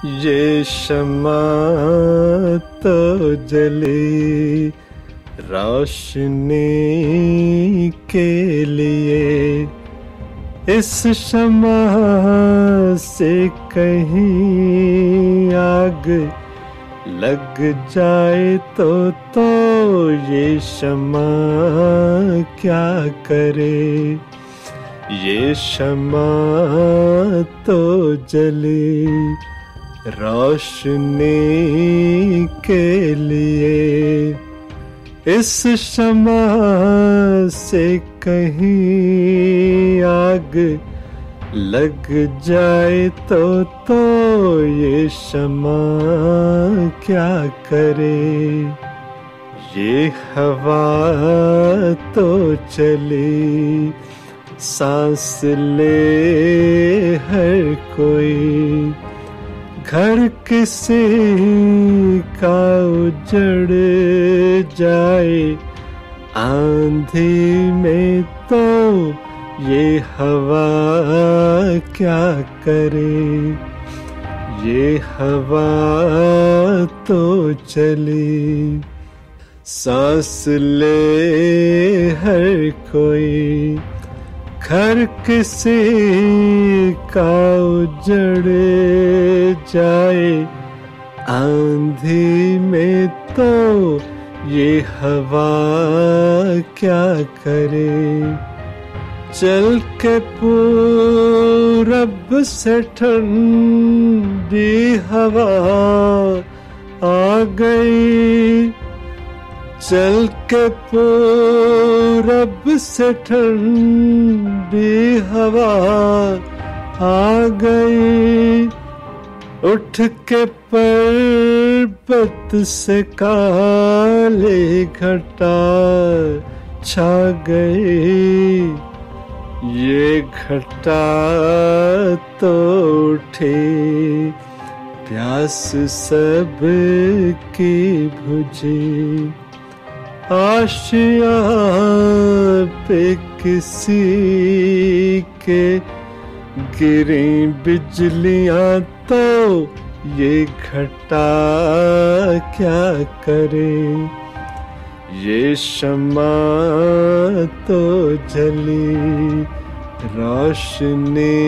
ये शम्मा तो जली रोशनी के लिए, इस शम्मा से कहीं आग लग जाए तो ये शम्मा क्या करे। ये शम्मा तो जली रोशनी के लिए, इस शम्मा से कहीं आग लग जाए तो ये शम्मा क्या करे। ये हवा तो चली सांस ले हर कोई, घर किसी का उजड़ जाए आंधी में तो ये हवा क्या करे। ये हवा तो चली सांस ले हर कोई, घर किसी का उजड़ जाए आंधी में तो ये हवा क्या करे। चल के पूरब से ठंडी हवा आ गई, चल के पूरब से ठंडी हवा आ गई, उठ के पर्वत से काले घटा छा गई। ये घटा तो उठी प्यास सब की बुझी, आशिया पे किसी के गिरी बिजलियां तो ये घटा क्या करे। ये शम्मा तो जली रोशनी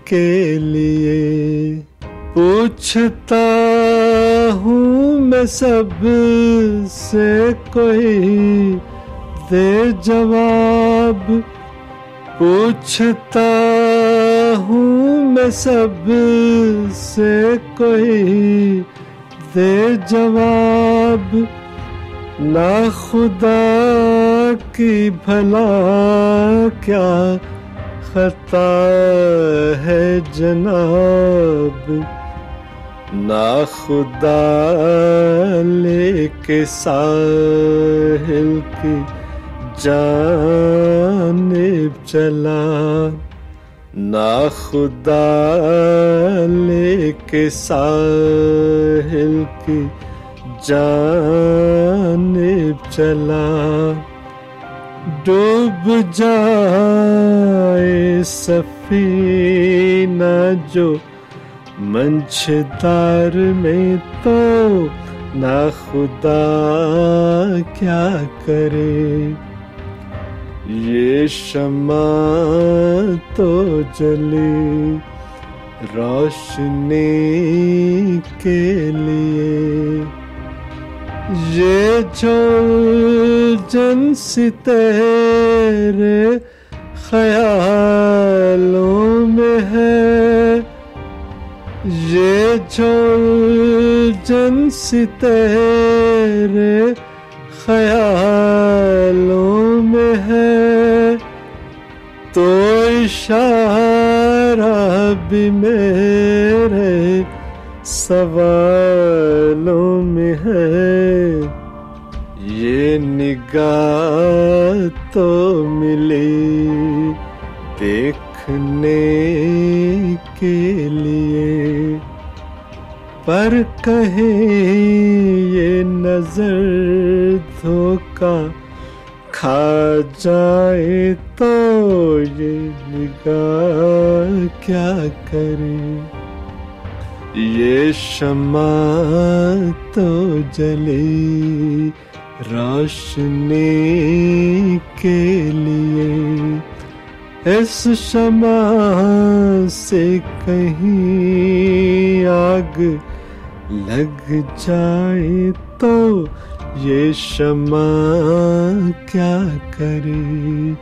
के लिए, पूछता हूँ मैं सब से कोई दे जवाब, पूछता हूँ मैं सब से कोई दे जवाब। ना खुदा की भला क्या खता है जनाब, ना खुदा लेके साहिल की जानिब चला, ना खुदा लेके साहिल की जानिब चला। डूब जाए सफीना जो मंझधार में तो ना खुदा क्या करे। ये शम्मा तो जली रोशनी के लिए, ये जो जिनसी तेरे ख्यालों में है, ये जो जिनसी तेरे ख्यालों में है, तो इशारा भी मेरे सवालों में है। ये निगाह तो मिली देखने के लिए, पर कहीं ये नजर धोखा खा जाए तो ये निगाह क्या करे। ये शम्मा तो जले रोशनी के लिए, इस शम्मा से कहीं आग लग जाए तो ये शम्मा क्या करे।